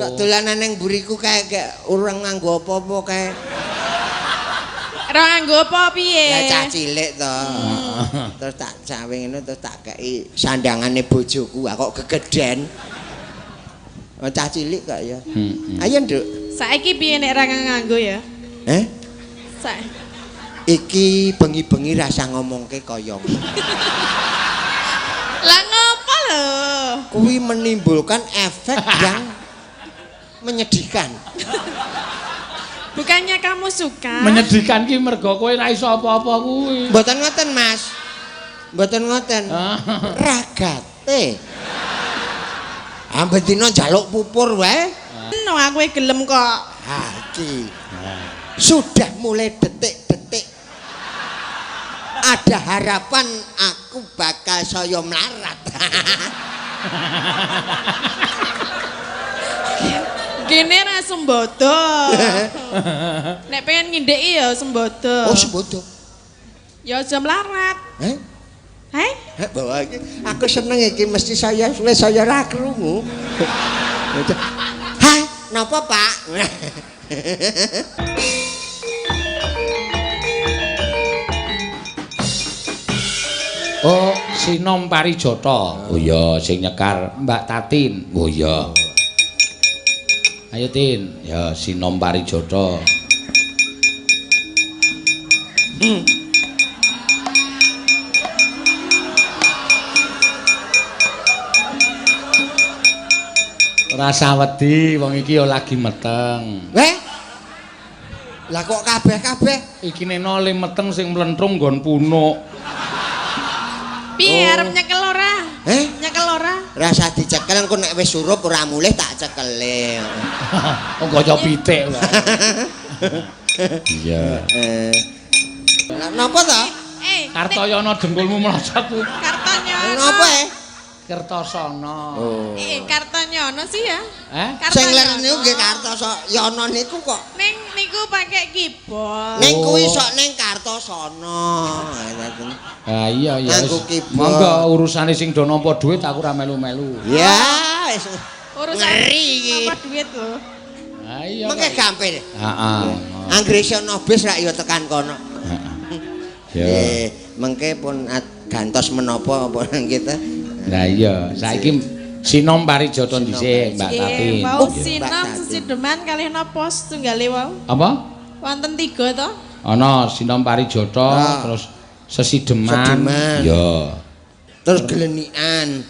Sok dolanan ning mburiku kae urung nganggo apa-apa kae. Ora nganggo apa piye? Ya cah cilik to. Terus tak cawe ngono terus tak kei sandangane bojoku. Kok gegeden. Oh cah cilik kok ya. Ayo, Nduk. Saiki piye nek ra nganggo ya? Iki bengi-bengi rasa ngomongke kaya ngono. Lah ngopo lho? Kuwi menimbulkan efek yang menyedihkan. Bukannya kamu suka? Menyedihkan ki mergo kowe ra iso apa-apa kuwi. Mboten ngoten, Mas. Mboten ngoten. Ragate. Ambek dina njaluk pupur wae. No aku gelem kok. Ha iki. Sudah mulai detik-detik ada harapan aku bakal saya melarat. Gene ra sembodo. Nek pengen ngindeki ya sembodo. Oh, sembodo. Ya aja melarat. Heh? Bawa iki aku seneng iki mesti saya ra krungu. Hah, napa, Pak? Oh, Sinom Parijata. Oh iya, sing nyekar Mbak Tatin. Oh iya. Ayo Tin, ya Sinom Parijata. Rasa wedi wong iki ya lagi meteng. Lah kok kabeh-kabeh iki neno le meteng sing mlentrung nggon punuk. Piye arep nyekel ora? Nyekel ora? Rasa dicekel engko nek wis surup ora mulih tak cekele. Oh kaca pitik. Iya. Napa to? Kartoyono dengkulmu melocot. Kartonyono. Napa Kertosono. Kartonyono sih ya. Sing leren niku nggih Kartosono niku kok. Ning niku pakai keyboard. Ning kuwi sok ning Kartosono. Ha iya ya. Nganggo keyboard. Monggo urusane sing do nampa dhuwit aku ora melu-melu. Ya wis. Ngeri iki. Nampa dhuwit lho. Ha iya. Mengke gampil. Heeh. Anggere iso bis rak ya tekan kono. Ya. Mengke pun gantos menapa apa kita. Lah iya, saiki Sinom Parijata dhisik Mbak Tatin. Wau Sinom sesideman kalih napa setunggale wau? Apa? Wonten 3 to? Ana Sinom Parijata terus Sesideman. Ya. Terus gelenikan.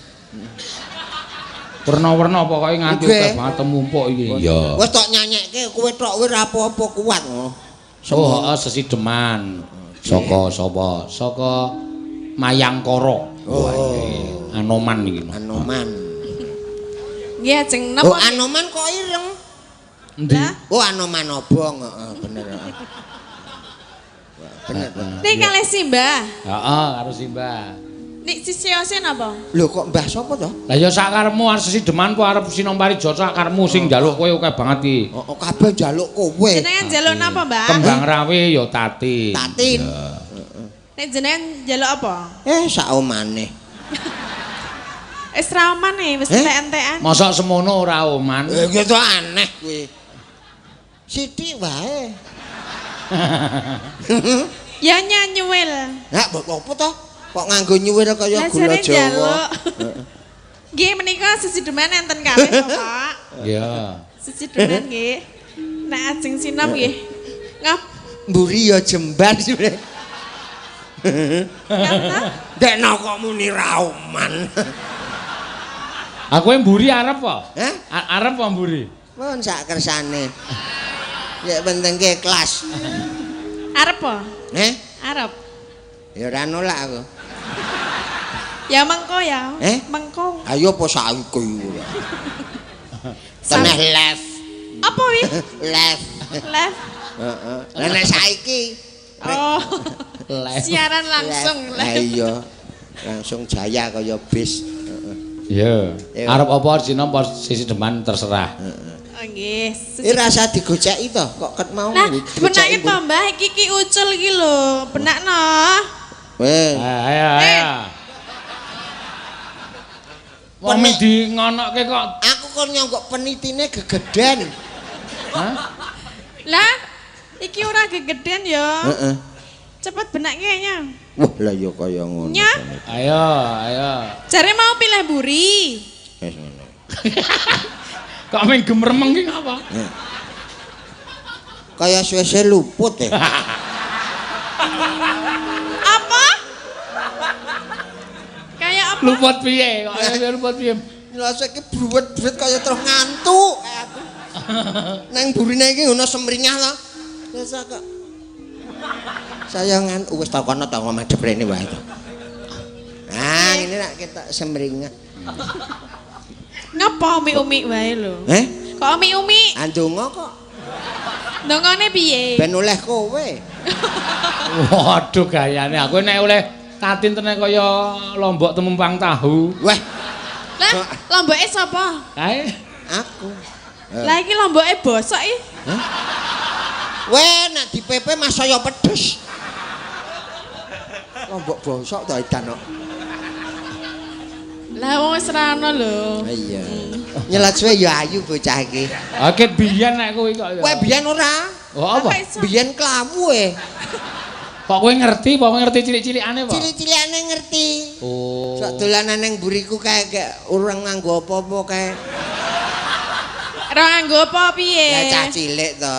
Werna-werna pokoke nganti akeh banget mumpuk iki. Ya. Wis tok nyanyekke kowe tok wis apa-apa kuat ngono. Oh, heeh Sesideman. Saka sapa? Saka Mayangkara. Oh. Anoman iki. Anoman. Nggih ajeng napa? Oh, Anoman kok ireng. Endi? Oh, Anoman obong, heeh, bener. Bener. Ning kalih Simbah. Heeh, karo Simbah. Nek sisiose napa? Lho kok Mbah sapa to? Lah ya sakarepmu arep Sesideman ku arep Sinom Parijata sakarepmu sing njaluk kowe akeh banget iki. Oh, kabeh njaluk kowe. Jenengan njaluk napa, Mbak? Kembang rawe ya Tatin. Tatin. Nek jenengan njaluk apa? Sak omane. Wis ra omane, wis entek-entekan. Mosok semono ora oman. Gitu aneh kuwi. Sithik wae. Ya nyanyuwil. Lah apa to? Kok nganggo nyuwir kaya gula Jawa. Nggih menika Sesideman enten kalih to, Pak. Iya. Sesideman nggih. Nek ajeng Sinom nggih. Ngap Mburi ya jembar sebenarnya. Dekno kok muni rauman. Aku mburi arep apa? Hah? Arep apa mburi? Pun sak kersane. Ya penting ke kelas. arep apa? Arep. Ya ora nolak aku. Ya mengko ya. Mengko. Ayo apa saiki iku. Teneh left. Apa wi? Left. Left. Heeh. Lah nek saiki Oh. Siaran langsung. Iya. Langsung jaya kaya bis. Iya. Arep apa Sinom Sesideman terserah. Nggih. Rasa digoceki to, kok ket mau. Nah, benake to, Mbah, iki ucul iki lho. Benakno. Weh. Ayo. Wong di ngonokke kok. Aku kok nyonggok penitine gegeden. Hah? Lah, iki ora gegeden ya. Heeh. Cepet benak kayaknya. Wah, lah ya kaya ngono. Nya. Ayo, ayo. Jare mau pilih buri. Wis ngono. Kok main gemermeng ki ngapa? Kaya suwe-suwe luput ya. Apa? Kayak apa? Luput piye? Kok ayo luput piye? Lah saiki bruwet-bruwet kaya terus ngantuk kayak aku. Nang burine iki ngono semringah to. Biasa kok. Saya ngantuk wis takono to madhep rene wae to. Nah, ini nak kita semringah. Ngapa umi-umi wae lho? Kok umi-umi? Andonga kok. Ndongone piye? Ben oleh kowe. Waduh gayane aku nek oleh katin tenan kaya lombok temempang tahu. Wah, Lah, lomboke sapa? Kae aku. Lah iki lomboke bosok iki. Weh, nek dipepe mas saya pedes. Lombok bosok to edan kok. Lah wong wis ra ono lho. Iya. Nyelat suwe ya ayu bocah iki. Akeh biyen nek kowe kok ya. Kowe biyen ora? Oh apa? Biyen kelamu Kok kowe ngerti, apa ngerti cilik-cilikane apa? Cilik-cilikane ngerti. Oh. Sok dolanan ning buriku kae urang nganggo apa-apa kae. Ora nganggo apa piye? Ya cah cilik to.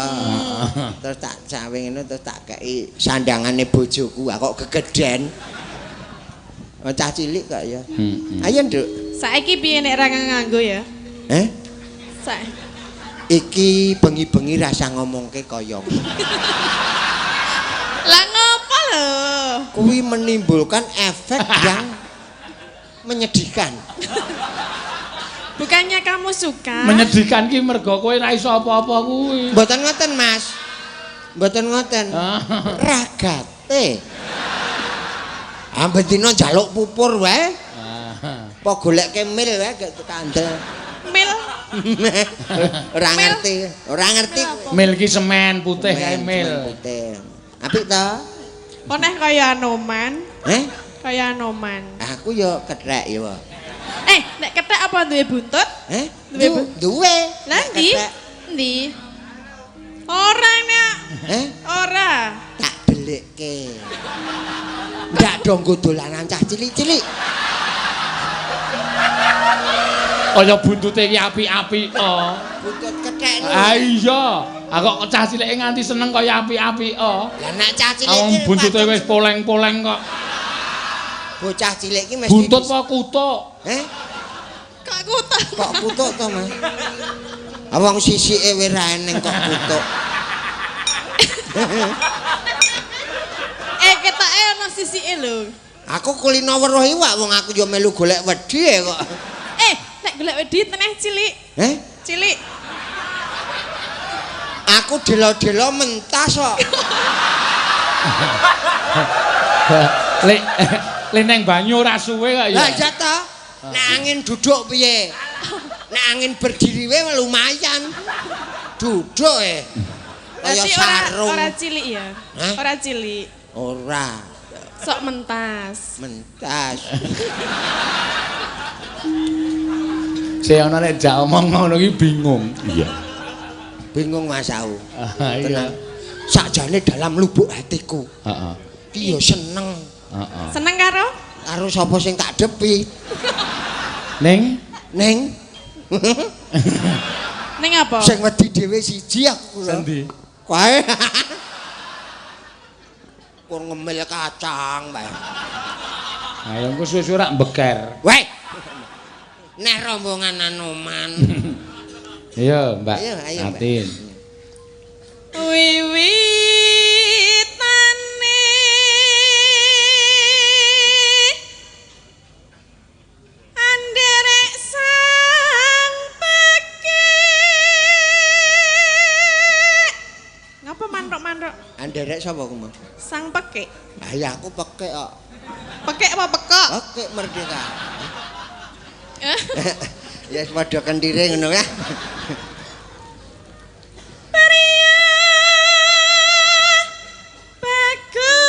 Terus tak cawe ngono terus tak kei sandangane bojoku. Kok gegeden. Cah cilik kok ya. Ayo, Nduk. Saiki piye nek ra nganggo ya? Iki bengi-bengi rasa ngomongke kaya ngono. Lah ngopo lho? Kuwi menimbulkan efek yang menyedihkan. Bukannya kamu suka? Menyedihkan ki mergo kowe ra iso apa-apa kuwi. Mboten ngoten, Mas. Mboten ngoten. Ragate. Ambek dina njaluk pupur wae. Apa goleke mil wae gek kandel. Mil. Ora ngerti, ora ngerti. Mil ki semen putih kae mil. Putih. Apik to? Oneh kaya Anoman. Kaya Anoman. Aku yo kethek yo. Nek kethek apa duwe buntut? Duwe. Lah ndi? Ndi? Ora nek. Ora. Tak delikke. Ndak donggo dolanan cah cilik-cilik. Kaya buntute ki apik-apik to. Buntut kethek niku. Ah iya. Kok cah cilike nganti seneng kaya apik-apik to. Lah nek cah cilik Wong buntute wis poleng-poleng kok. Bocah cilik iki mesti buntut apa kutuk? Kok kutuk? Kok kutuk to, Mas? Wong sisike wis ra eneng kok kutuk. Ketoke ana sisike lho. Aku kulino weruh iwak wong aku yo melu golek wedi kok. Nek golek wedi teneh cilik. Cilik. Aku delo-delo mentas kok. Lek neng banyu ora suwe kok ya. Lah iya to. Nek angin duduk piye? Nek angin berdiri wae lumayan. Duduk kaya sarung. Ora cilik ya. Ora cilik. Ora. Sok mentas. Mentas. Sing ana nek jak omong ngono ki bingung. Iya. Bingung Mas aku. Iya. Sakjane dalam lubuk hatiku. Heeh. Ki yo seneng. Heeh. Seneng karo? Karo sapa sing tak depi. Ning Ning Ning apa? sing wedi dhewe siji aku. sendi? Kae. Kur ngemil kacang bae. Ayo engko suwe-suwe rak mbeker. Weh. Nek rombongan Anoman. Iya, Mbak. Ayo, Mbak. Atin. Wiwitane anderek sang pekek. Ngapa mantuk-mantuk? Anderek sapa kuwi? Sang pekek. Ah ya aku pekek kok. Pekek apa pekok? Pekek merdeka. Ya padha kendire ngono ya. Maria bagus.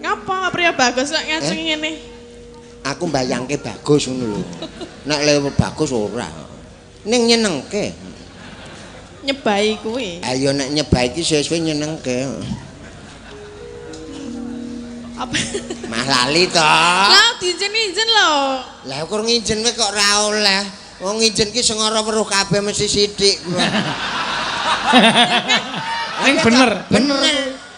Ngapa Maria bagus? bagus kok ngajeng ngene. Aku mbayangke bagus ngono lho. Nek lewe bagus ora. Ning nyenengke. Nyebai kuwi. Ayo nek nyebai iki suwe-suwe nyenengke. Apa? Mah lali to. Lah diijen-ijen lho. Lah kok ngijen kowe kok ora oleh. Wong ngijen ki sengara weruh kabeh mesti sithik. Ning bener.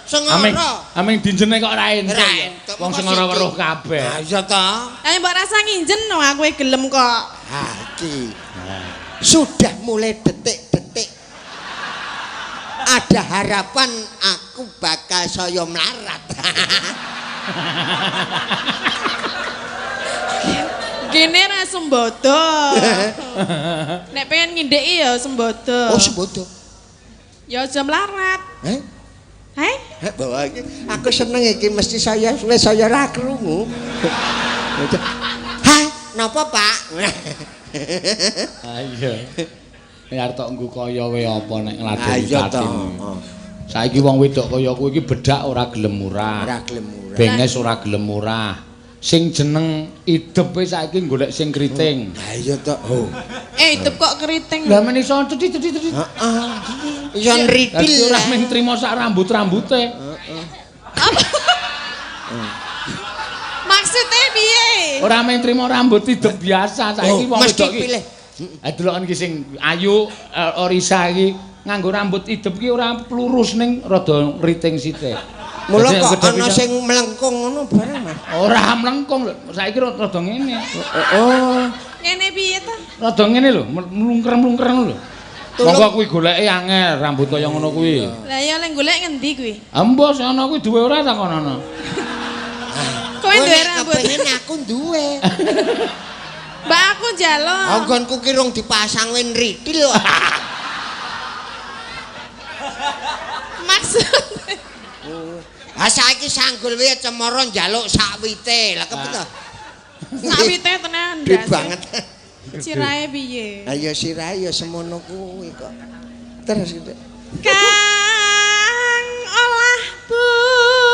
Sengara. Aming dinjene kok ora entuk. Wong sengara weruh kabeh. Ha iya to. Ayo mbok rasa nginjen no aku gelem kok. Ha iki. Sudah mulai detik-detik ada harapan aku bakal saya melarat. Gini ra sembodo. Nek pengen ngindeki ya sembodo. Oh sembodo. Ya aja melarat. Heh? Bawa iki aku seneng iki mesti saya ra krungu. Hah, napa, Pak? Ayo. Nek arep tok nggo kaya kowe apa nek ngladeni Ayo to. tatim. Saiki wong wedok kaya kowe iki bedak ora gelem murah. Ora gelem murah. Benges ora gelem murah. Sing jeneng idepe saiki golek sing kriting. Ha iya to. Oh. Hidup kok keriting. Lah men iso cedit. Heeh. Iso nritil. Ora mung trimo sak rambut-rambute. Maksudnya piye? Ora mung trimo rambut hidup biasa saiki wong mesti wedok iki. pilih. Deloken iki sing ayu Orisa iki nganggo rambut hidup ki ora lurus ning rada ngriting sithik. Mula kok ana sing melengkung ngono bareng, Mas. Ora mlengkung lho, saiki rada ngene. Oh. Ngene piye to? Rada ngene lho, mlungker-mlungker lho. Monggo kuwi goleki angel rambut kaya ngono kuwi. Lah ya lek golek ngendi kuwi? Embos ana kuwi duwe ora takonono. Kowe duwe rambut. Kepengin aku duwe. Mbak aku njaluk. Anggonku ki rung dipasang wen ritil kok. Maksudnya Ha saiki sanggul wae cemara njaluk sakwite. Lah kepiye? sawite tenan Gede ndas. banget. Cirahe piye? Ayo sirahe ya semono kuwi kok. Terus gitu. Kang olah budaya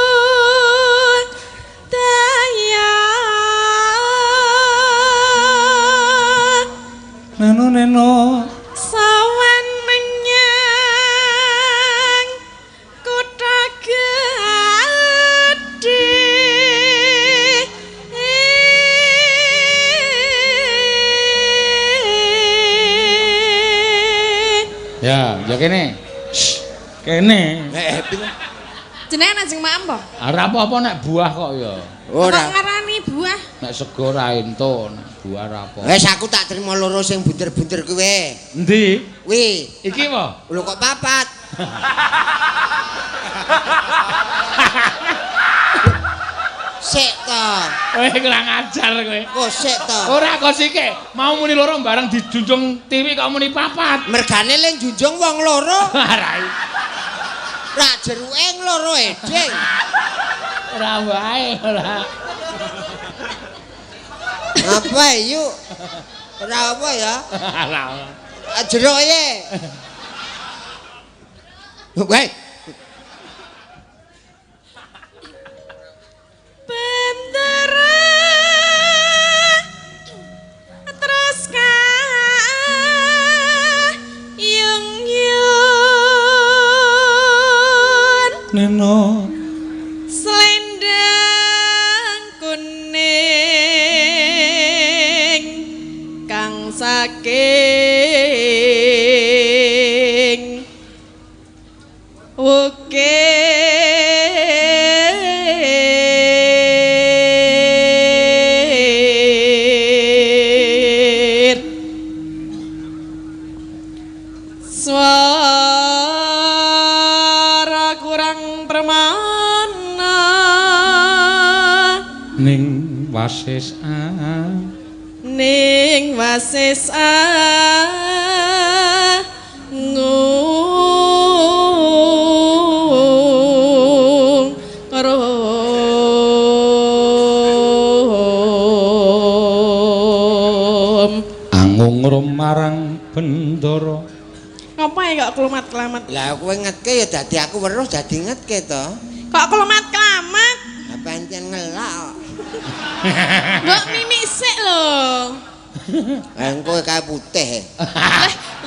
Neno. sawan menyang kutha gedhe. Ya kene. Kene. Jenengan ajeng mak apa? Ora apa-apa nek buah kok ya. Kok ngarani buah? Nek sego ra ento, nek buah ra apa. Wes aku tak terima loro sing bunder-bunder kuwi. Endi? Kuwi. Iki apa? Lho kok papat? Sik to. Kowe kurang ajar kowe. Kok sik to. Ora kok sike, mau muni loro bareng dijunjung tiwi kok muni papat. Mergane ling junjung wong loro. Ora. Ra jeruke loro edeng. Ora wae ora. Apa yuk? Ora apa ya? Ora. Jeruke. Weh. Bendera terus kayung-yung Neno. selendang kuning kang saking ukir suara kurang permana Ning wasis ning wasis ngung rom angung rum marang bendara. ngapa ya kok kelumat-kelamat Lah kowe ngetke ya dadi aku weruh dadi ngetke to. kok kelumat-kelamat Apa pancen ngelak. Mbok mimik sik lho. Engko kae putih.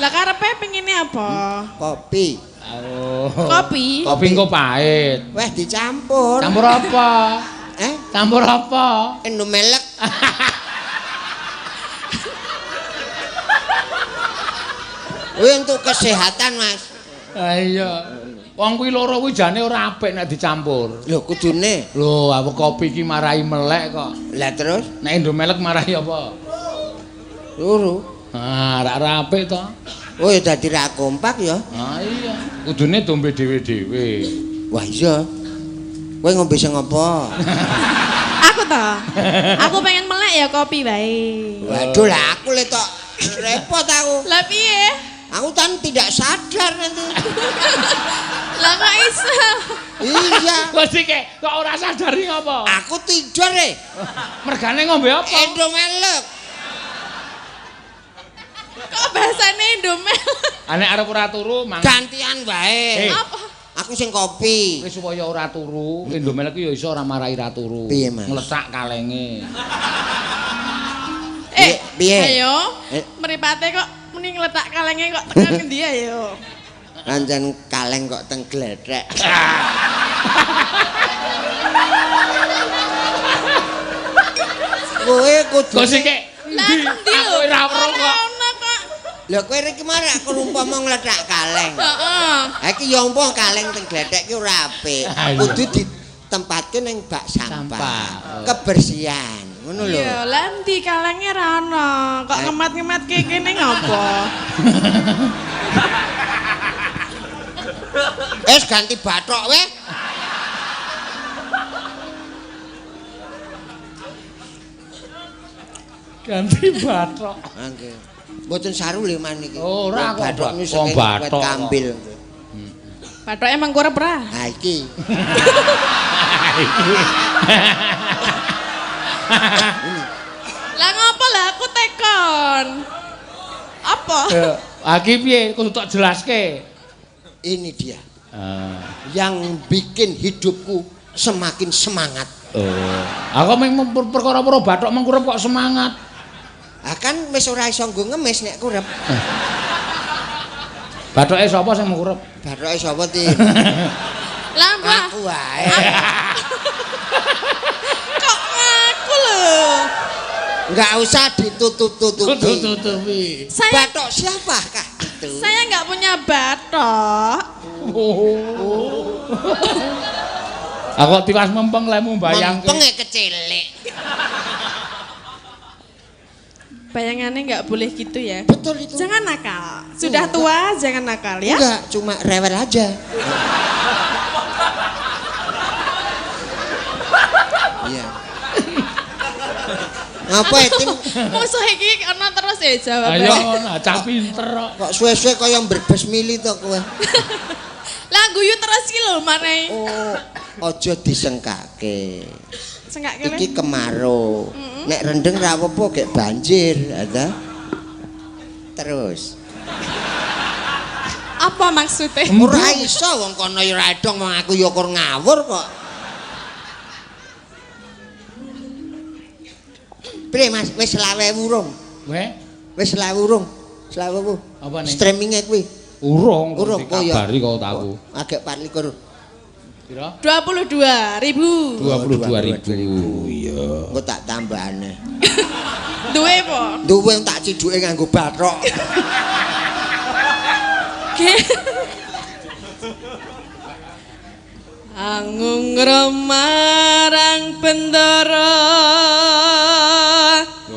Lah karepe pengine apa? Kopi. Oh. Kopi. Kopi engko pahit. Wes dicampur. Campur apa? Campur apa? Indomelek. Kuwi untuk kesehatan, Mas. Ah iya. Wong kuwi loro kuwi jane ora apik nek dicampur. Lho kudune. Lho, apa kopi iki marahi melek kok. Lah terus Nek Indomelek marahi apa? loro. Ah, ora apik to. Oh ya dadi ra kompak ya. Ah iya. Kudune dombe dhewe-dhewe. Wah iya. Kowe ngombe sing apa? Aku to. Aku pengen melek ya kopi wae. Waduh lah aku le tok repot aku. Lah piye? Aku kan tidak sadar nanti. Lah kok iso? Iya. Kok sik kok ora sadari ngopo? Aku tidur Mergane ngombe apa? Indomelek. Kok bahasane Indomel? Nek arep ora turu mang Gantian wae. Apa? Aku sing kopi. wis supaya ora turu, Indomelek iki ya iso ora marahi ra turu. Piye, Mas? Nglesak kalenge. Piye? Ayo. Eh. Mripate kok muni ngletak kalenge kok tekan ngendi ayo? Pancen kaleng kok teng gledhek. Kowe kudu. Kok sik Lah endi lho? Aku ora weruh kok. Ono kok. Lha kowe iki marak aku umpama ngledhak kaleng. Heeh. Ha iki ya umpama kaleng teng gledhek ki ora apik. Ah, iya. Kudu ditempatke ning bak sampah. Sampah. Kebersihan. Ngono lho. Iya, lah endi kalenge ra ono. Kok ngemat-ngemat kene ngopo? Ganti bathok weh. Ganti bathok. Nggih. Mboten saru lho man iki. Ora kok, bathok Pak. niku Wong saking bathok wit kok. kambil. Bathoke emang kurep ra? Ha iki. Lah ngopo lah aku tekon. Apa? Aki piye kudu tak jelaske. Ini dia Ah. yang bikin hidupku semakin semangat. Oh. Aku meng perkara para bathok mengkurep kok semangat. Ah kan wis ora iso nggo ngemis nek kurep. Bathoke sapa sing mengkurep? Bathoke sapa ti? Lah apa? Aku wae. Kok aku lho. Enggak usah ditutup-tutupi. Tutup-tutupi. Saya Bathok siapakah itu? saya nggak punya bathok. Aku tiwas mempeng lemu bayang. Mempeng kecilik. Bayangannya nggak boleh gitu ya. Betul itu. Jangan nakal. Sudah tua jangan nakal ya. Enggak, cuma rewel aja. Iya. Ngapa itu? Musuh iki ana terus ya jawab. Ayo ngono, cah pinter kok. Kok suwe-suwe kaya mbrebes mili to kowe. Lah guyu terus ki lho maneh. Oh, aja disengkake. Sengak kene. Iki kemarau. Nek rendeng ra apa-apa gek banjir, ada. Terus. Apa maksudnya? Ora iso wong kono ya ora edong wong aku ya kur ngawur kok. Pri Mas, wis 20.000 urung. Weh, Wis 20.000 urung. 20.000. apa nih? Streamingnya kuwi. Urung, Urung kok ya. dikabari kok tahu. Agek 24. Pira? 22.000. 22.000. Iya. Engko tak tambahane. Duwe apa? Duwe tak ciduke nganggo bathok. Angung remarang bendara.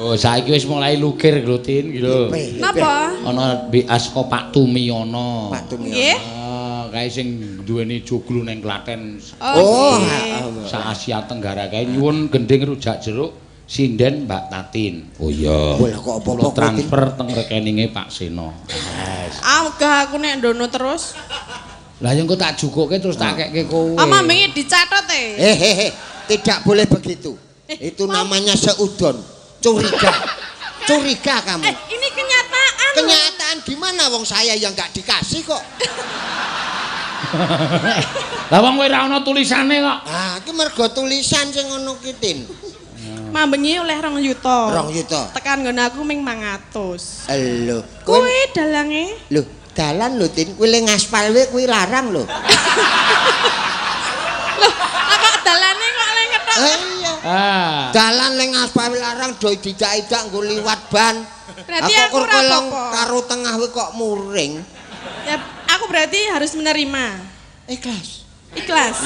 Oh, saiki wis mulai lukir Glutin iki lho. Napa? Ana Asko Pak Tumiyono. Pak Tumio. Nggih. Ah, kae sing duweni joglo ning Klaten. Oh, nggih. Sa Asia Tenggara kae nyuwun gending rujak jeruk sinden Mbak Tatin. Oh iya. Bola kok apa-apa Kula transfer teng rekeninge Pak Seno. Yes. Enggak aku nek ndono terus. Lah yang kok tak jukuke terus tak kekke kowe. Ama wingi dicatet Tidak boleh begitu. Itu namanya seudon. Curiga. Curiga kamu. Ini kenyataan. Kenyataan gimana wong saya yang nggak dikasih kok. Lah wong kowe ora ana tulisane kok. Ah, iki mergo tulisan sing ngono ki Tin. Mambengi oleh 2 juta. 2 juta. Tekan nggon aku ming 500. Lho, Kuwi dalange. lho, dalan lho Tin, kuwi le ngaspal wae kuwi larang lho. Kok dalane kok le ketok. Iya. Dalan le ngaspal larang do didak-idak nggo liwat ban. Berarti aku ora kolong apa-apa. karo tengah wae kok muring. Ya, aku berarti harus menerima. Ikhlas. Ikhlas.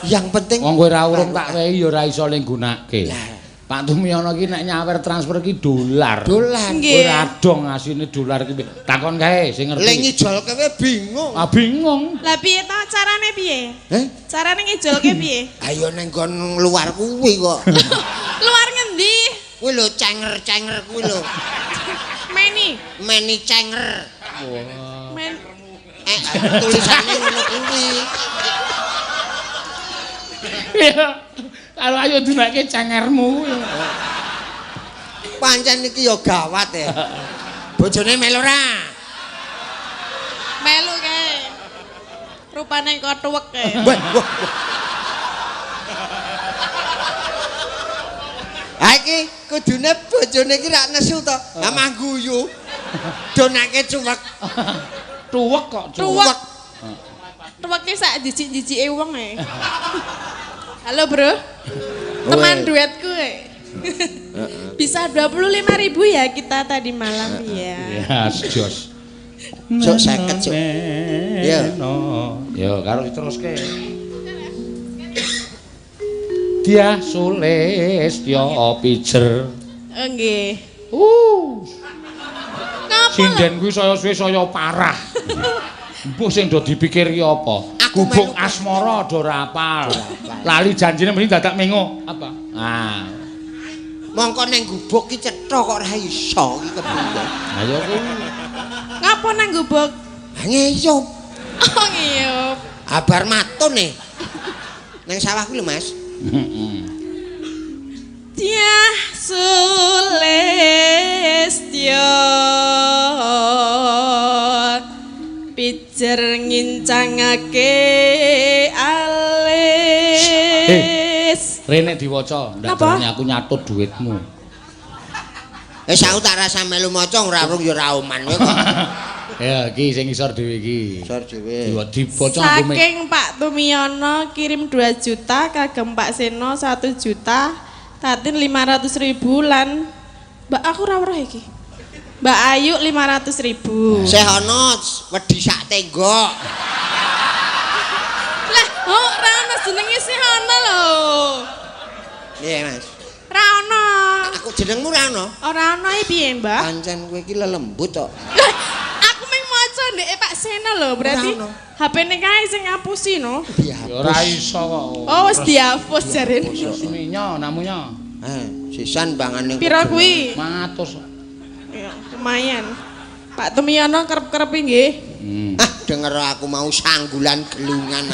Yang penting Wong kowe ora urung tak wehi ya ora iso ning gunake. Lah. Pak Tumiyono ki nek nyawer transfer ki dolar. dolan. Nggih. Ora dong asine dolar ki. Takon kae sing ngerti. Le ngijolke wae bingung. Ah bingung. Lah piye to carane piye? Heh? Carane ngijolke piye? Ayo neng kon luar kuwi kok. Luar ngendi? Kuwi lho cenger-cenger kuwi lho. Meni cenger. Men Tulisane ngono kuwi. Iya. Kalau ayo dunake cengermu. Pancen iki ya gawat ya. Bojone melu ora? melu kae. Rupane kok tuwek kae. Wah, wah. Ha iki kudune bojone iki ra nesu to. Lah mah guyu. Donake cuwek. Tuwek kok Tuwek. Tuweke sak jijik-jijike wong e. Halo, Bro. Teman duetku. Bisa 25.000 ya kita tadi malam ya. Ya, jos. Sok 50, Cuk. Ya. Ya, karo diteruske. Dia Sulistyo pijer. Nggih. Ngapa? Sinden kuwi saya suwe saya parah. Mbok sing do dipikir ki apa? Aku Gubuk melu asmara do ora apal. Lali janjine mesti dadak mengo. Apa? Ah. Mongko ning gubuk ki cetha kok ora iso iki kepiye. Ayo kuwi. Ngapa nang gubuk? Ngeyup. Oh ngiyup. Abar matun nih. Nang sawah kuwi lho, Mas. Dia Sulistyo pijer ngincangake alis. Rene diwaca, ndak Apa? jarane aku nyatut dhuwitmu. Aku tak rasa melu maca ora urung ya ora oman kowe kok. Ya, iki sing isor dhewe iki. Sor dhewe. Dibaca nggo Saking Pak Tumiyono kirim 2 juta, kagem Pak Seno 1 juta, Tatin 500.000 lan Mbak aku ora weruh iki. Mbak Ayu 500.000. Seh ana wedi sak tenggok. Lah, oh ora ono jenenge sih ono lho. Iya, Mas. Ora ono. Aku jenengmu ora ana. Ora ono iki piye, Mbak? Pancen kowe iki lelembut kok. Lah, aku mung maca ndek Pak Seno lho, berarti Ora ono. HP-ne kae sing ngapusi no. Ya ora iso kok. Oh, wis dihapus jarene. Resminya namanya. Sisan bangane. Pira kuwi? 100. Ya, lumayan. Pak Tumiyono kerep-kerep nggih. Ah, denger aku mau sanggulan gelungan.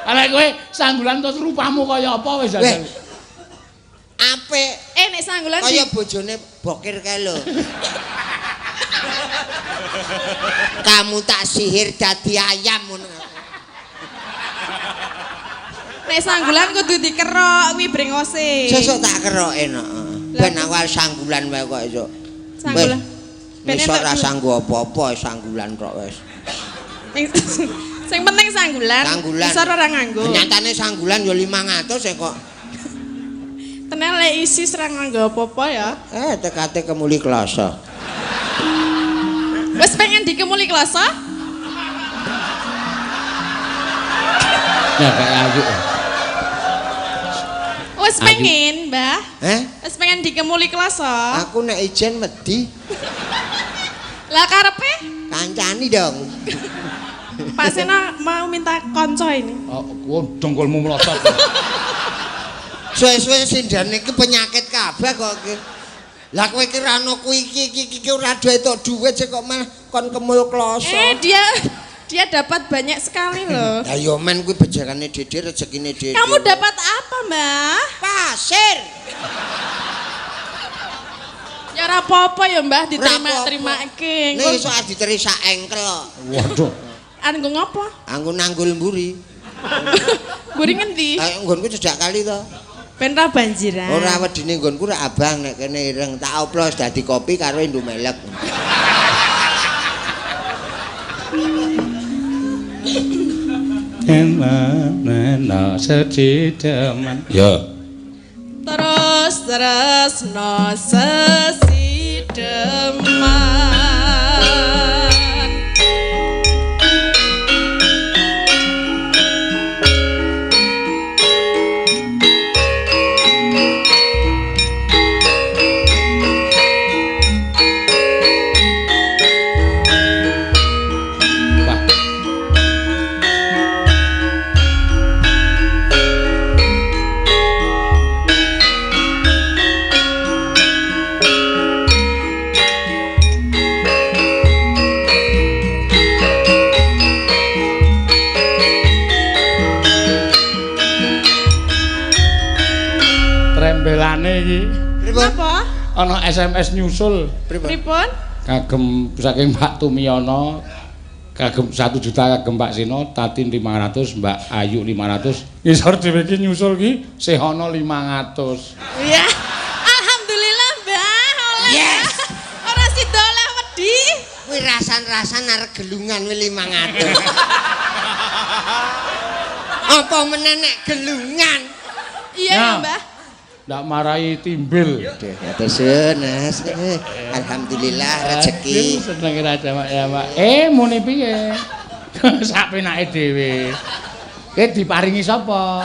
Ala kowe sanggulan terus rupamu kaya apa wis Weh. Apik Nek sanggulan kaya bojone bokir kae lho. Kamu tak sihir dadi ayam ngono. Nek sanggulan kudu dikerok kuwi brengose. Sesuk tak keroke no. Ben awal sanggulan wae kok esuk. Sanggulan. Wis ora sanggo apa-apa sanggulan tok wis. Sing penting sanggulan. Sanggulan. Isor ora nganggo. Nyatane sanggulan ya 500 kok. Tenan lek isi ora nganggo apa-apa ya. Tekate kemuli kloso. Wis pengen dikemuli kloso? Ya kayak ayu. Wis pengen, Mbah. Wis pengen dikemuli kloso. Aku nek ijen wedi. Lah karepe? Kancani dong. Pak Sena mau minta konco ini. Oh, dengkulmu melotot. Suwe-suwe sindan iki penyakit kabeh kok iki. Lah kowe iki ra ono kuwi iki ora entuk dhuwit sik kok malah kon kemul kloso. Dia dapat banyak sekali loh. Lah yo men kuwi bejarane Dede rezekine Dede. Kamu dapat apa, Mbah? Pasir. Ya ora apa-apa ya, Mbah, diterima-terimake. Nek iso diteri sak engkel kok. Waduh. Anggo ngopo? Anggo nanggul mburi. Mburi ngendi? Nggonku cedhak kali to. Ben ra banjiran. Ora wedine nggonku rek abang nek kene ireng tak oplos dadi kopi karo Indomelek. Emana sedidaman. Ya. Terus no sesideman. Trembelane iki. Napa? Ana SMS nyusul. Pripun? Kagem saking Mbak Tumiyono, kagem 1 juta kagem Mbak Sino, Tatin 500, Mbak Ayu 500. Ngisor dhewe iki nyusul ki sih ana 500. Iya. Alhamdulillah, Mbah. Oleh. Yes. Ora sida oleh wedi. Kuwi rasan-rasan arek gelungan wis 500. Apa meneh nek gelungan? Iya ya, Mbah. Ndak marahi timbil. Atesun, Mas. Alhamdulillah rezeki. Seneng Raja Mak ya, Mak. Muni piye? Sak penake dhewe. Diparingi sapa?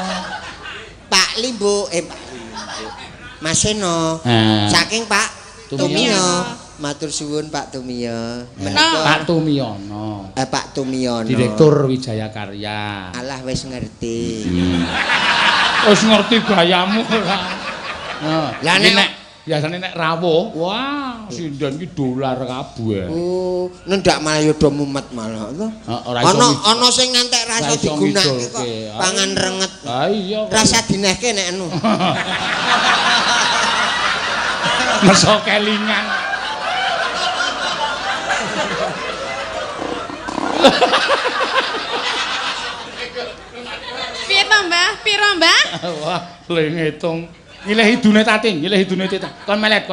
Pak Limbo, Pak Limbo. Mas Seno. Saking Pak Tumiyo. Matur suwun Pak Tumiyo. Pak Tumiyono. Pak Tumiyono. Direktur Wijaya Karya. Alah wis ngerti. Wis ngerti gayamu ora. Lah nek biasane nek rawuh, wah sindan iki dolar kabeh. Oh, nendak malah yo do mumet malah to. Ora iso. Ana sing ngantek rasa digunakake kok pangan renget. Ha iya. Rasa dinehke nek anu. Meso kelingan. Piye to, Mbah? Piro, Mbah? Wah, le ngitung. Ngilih hidune Tating, ngilih hidune Tating. Kon melet.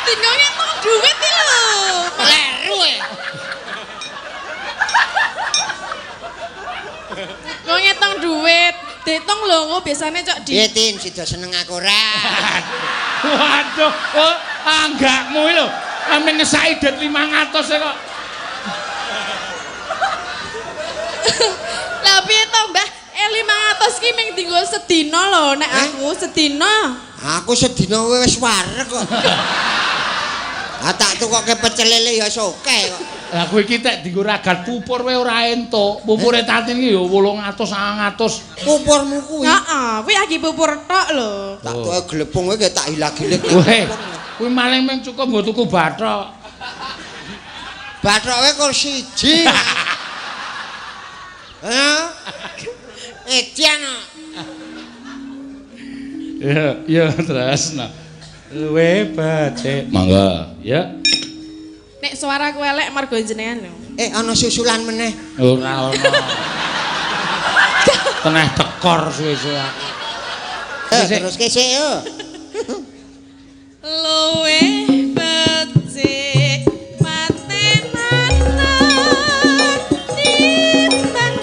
Tinggal ngitung duit iki lho. Kleru e. Kok ngitung duit. Diitung lho, kok biasane cok di. Piye Tin, sida seneng aku ora? Waduh, anggakmu lho. Amen ngesaki det 500 e kok. Lah piye to, Mbah? 500 ki ming dienggo sedina lho, nek aku sedina. Aku sedina wis wareg kok. Tak tukokke pecel lele ya soke kok. Lah kowe iki tek dienggo ragat pupur wae ora entuk. Pupure Tatin iki ya 800 900. Pupurmu kuwi. Heeh, kuwi lagi pupur tok lho. Tak tukoke glepung kowe tak hilag-hilig. Kuwi maling mung cukup nggo tuku bathok. Bathoke kok siji. Edian. Ya tresna. Luwe bace. Mangga, ya. Nek suaraku elek margo jenengan lho. Ana susulan meneh. Ora ono. Teneh tekor suwe-suwe aku. Terus kesik yo. Luwe becik patenan timbang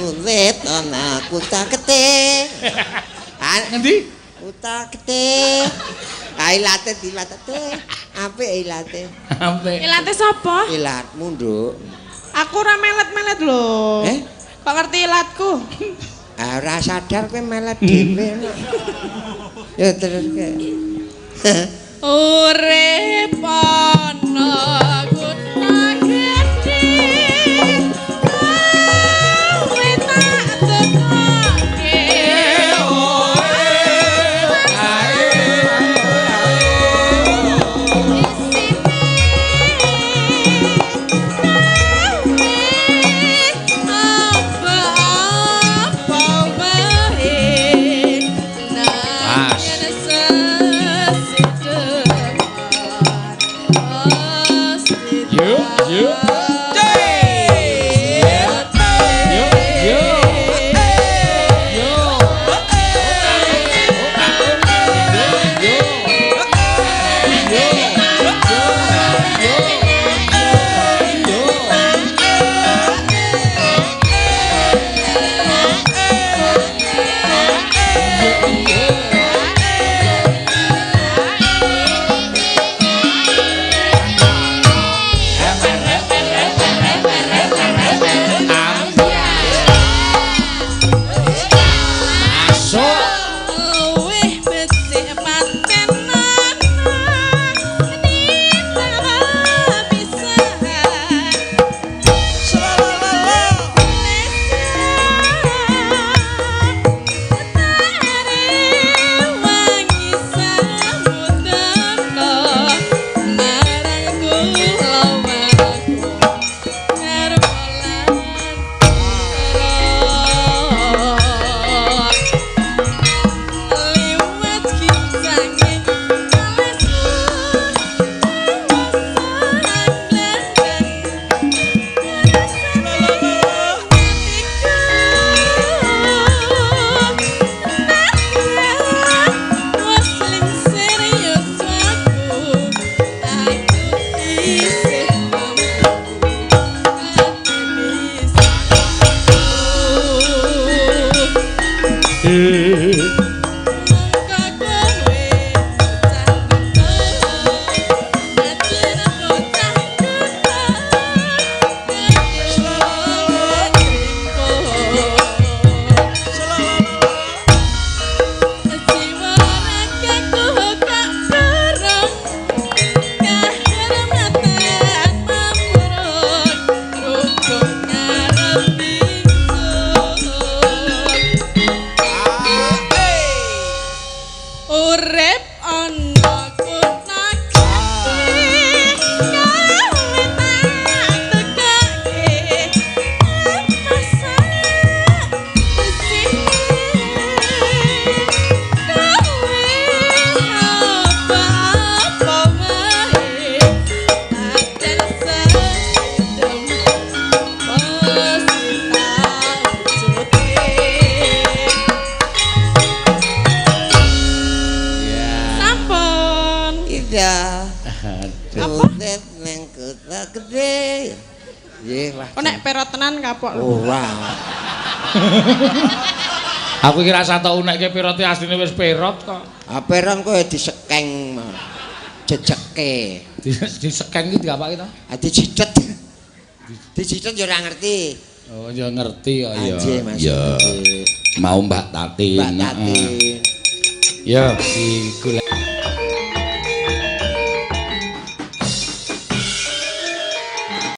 Urip ana kutha Getih. Ngendi? Kutha Getih. Ilate dilate. Apik ilate. Apik. Ilate sapa? Ilatmu, Nduk. Aku ora melet-melet lho. Kok ngerti ilatku? Ora sadar kowe melet dhewe. Ya teruske. Urip ana kutha Getih. Kowe tak tekoke. kapok lho. Ora. Aku iki rasa tau unekke pirote asline wis perot kok. Ah perong kowe disekeng. Jejeke. Disekeng iki diapake to? Ah dicicet. Dicicet yo ora ngerti. Oh ya ngerti kok ya. Ya. Mau Mbak Tatin. Mbak Tatin. Ya, digolek.